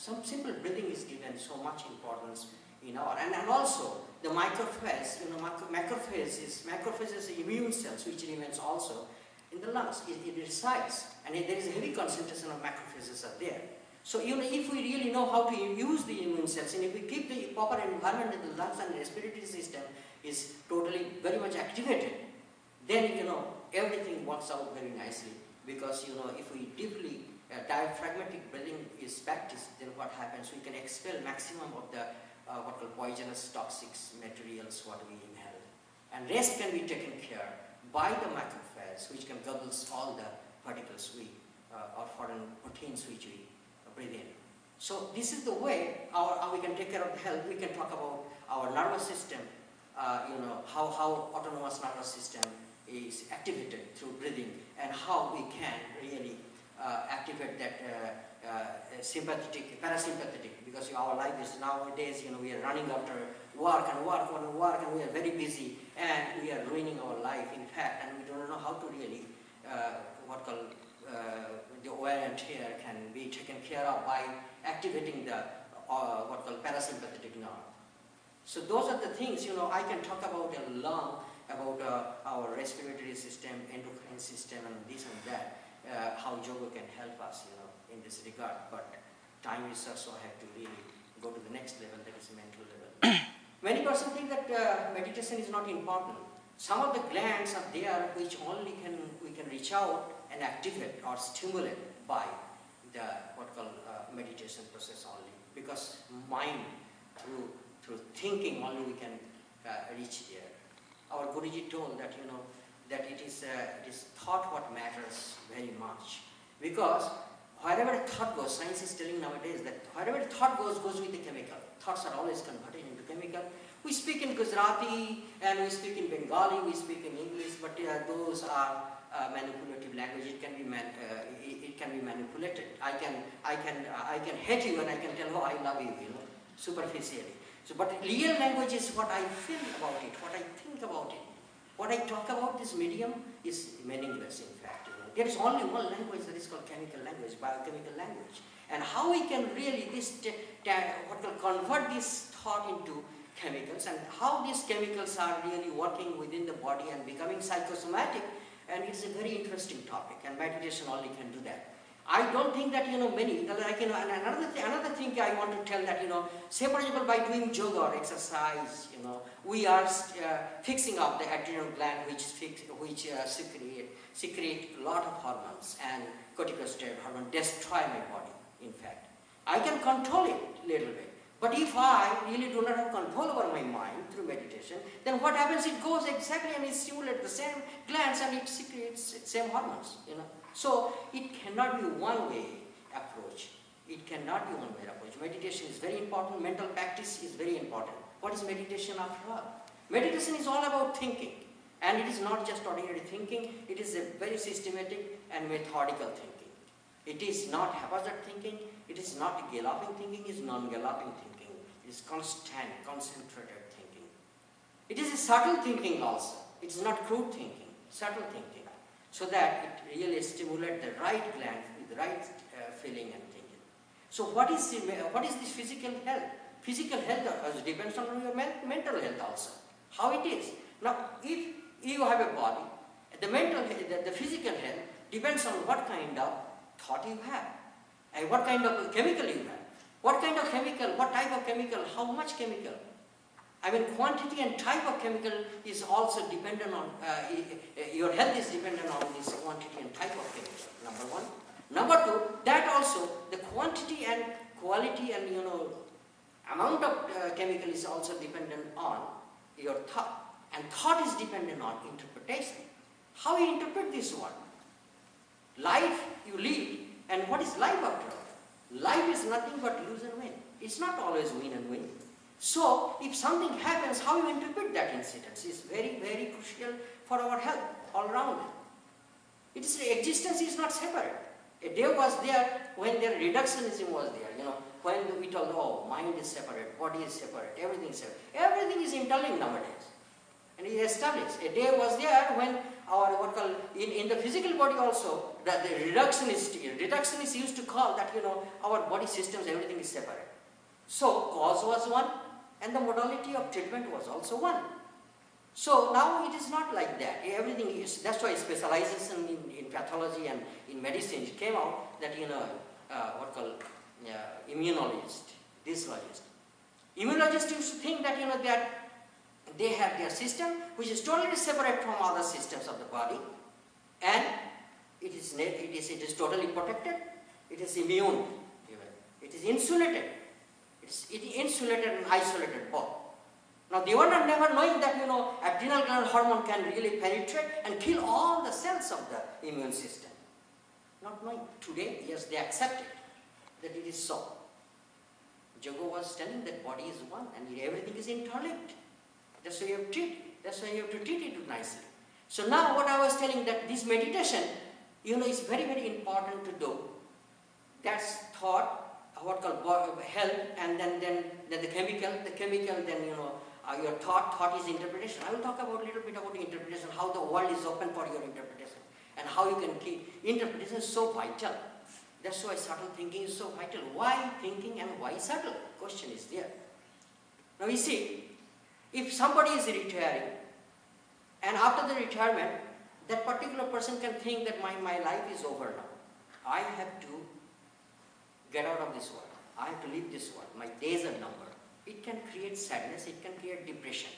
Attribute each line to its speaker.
Speaker 1: some simple breathing is given so much importance in our, and also the macrophage, macrophage is immune cells which remains also in the lungs. It resides, and there is a heavy concentration of macrophages are there. So if we really know how to use the immune cells, and if we keep the proper environment in the lungs and the respiratory system is totally very much activated, then everything works out very nicely. Because if we deeply diaphragmatic breathing is practiced, then what happens? We can expel maximum of the what called poisonous toxic materials what we inhale, and rest can be taken care by the macrophage, which can gobbles all the particles or foreign proteins which we breathe in. So this is the way how we can take care of the health. We can talk about our nervous system, how autonomous nervous system is activated through breathing, and how we can really activate that sympathetic, parasympathetic, because our life is nowadays, we are running after work, and we are very busy, and we are ruining our life, in fact, and we don't know how to really, the wear and tear can be taken care of by activating the, parasympathetic nerve. So those are the things, I can talk about a lot about our respiratory system, endocrine system, and this and that, how yoga can help us, in this regard. But time is such, so I have to really go to the next level, that is mental level. Many persons think that meditation is not important. Some of the glands are there which only we can reach out and activate or stimulate by the meditation process only. Because mind, through thinking only we can reach there. Our Guruji told that that it is thought what matters very much, because wherever thought goes, science is telling nowadays that wherever thought goes with the chemical. Thoughts are always converted into chemical. We speak in Gujarati and we speak in Bengali, we speak in English, but those are manipulative language. It can be manipulated. I can hate you and I can tell, oh, I love you, superficially. So, but real language is what I feel about it, what I think about it. What I talk about this medium is meaningless, in fact. There is only one language that is called chemical language, biochemical language. And how we can really convert this thought into chemicals, and how these chemicals are really working within the body and becoming psychosomatic, and it's a very interesting topic, and meditation only can do that. I don't think that, many, like, and another thing I want to tell that, say for example, by doing yoga or exercise, we are fixing up the adrenal gland which secrete a lot of hormones, and corticosteroid hormone destroy my body, in fact. I can control it little bit. But if I really do not have control over my mind through meditation, then what happens? It goes exactly and it stimulates the same glands and it secretes the same hormones, So it cannot be one-way approach. It cannot be one-way approach. Meditation is very important. Mental practice is very important. What is meditation after all? Meditation is all about thinking. And it is not just ordinary thinking. It is a very systematic and methodical thinking. It is not haphazard thinking. It is not galloping thinking. It is non-galloping thinking. It is constant, concentrated thinking. It is a subtle thinking also. It is not crude thinking, subtle thinking. So that it really stimulates the right gland with the right feeling and thinking. So what is this physical health? Physical health depends on your mental health also. How it is. Now, if you have a body, the physical health depends on what kind of thought you have, and what kind of chemical you have. What kind of chemical, what type of chemical, how much chemical. I mean, quantity and type of chemical is also dependent on, your health is dependent on this quantity and type of chemical, number one. Number two, that also, the quantity and quality and, amount of chemical is also dependent on your thought. And thought is dependent on interpretation. How you interpret this one? Life you live, and what is life after all? Life is nothing but lose and win. It's not always win and win. So, if something happens, how you interpret that incident is very, very crucial for our health all around. Existence is not separate. A day was there when their reductionism was there, when we told, oh, mind is separate, body is separate, everything is separate. Everything is interlinked nowadays. And it is established. A day was there when our, in the physical body also, the reductionists used to call that, our body systems, everything is separate. So cause was one, and the modality of treatment was also one. So now it is not like that. Everything is, that's why specialization in pathology and in medicine, it came out that, what called immunologist, physiologist. Immunologists used to think that, that they have their system which is totally separate from other systems of the body, and it is totally protected, it is immune, it is insulated. It is insulated and isolated both. Now they were never knowing that, adrenal gland hormone can really penetrate and kill all the cells of the immune system. Not knowing. Today, yes, they accept it, that it is so. Yoga was telling that body is one and everything is interlinked. That's why you have to treat it. That's why you have to treat it nicely. So now what I was telling, that this meditation, is very, very important to do. That's thought, what called health, and then the chemical, then your thought is interpretation. I will talk about a little bit about interpretation, how the world is open for your interpretation, and how you can keep interpretation is so vital. That's why subtle thinking is so vital. Why thinking and why subtle? Question is there. Now you see, if somebody is retiring, and after the retirement, that particular person can think that my life is over now. I have to get out of this world. I have to leave this world. My days are numbered. It can create sadness, it can create depression.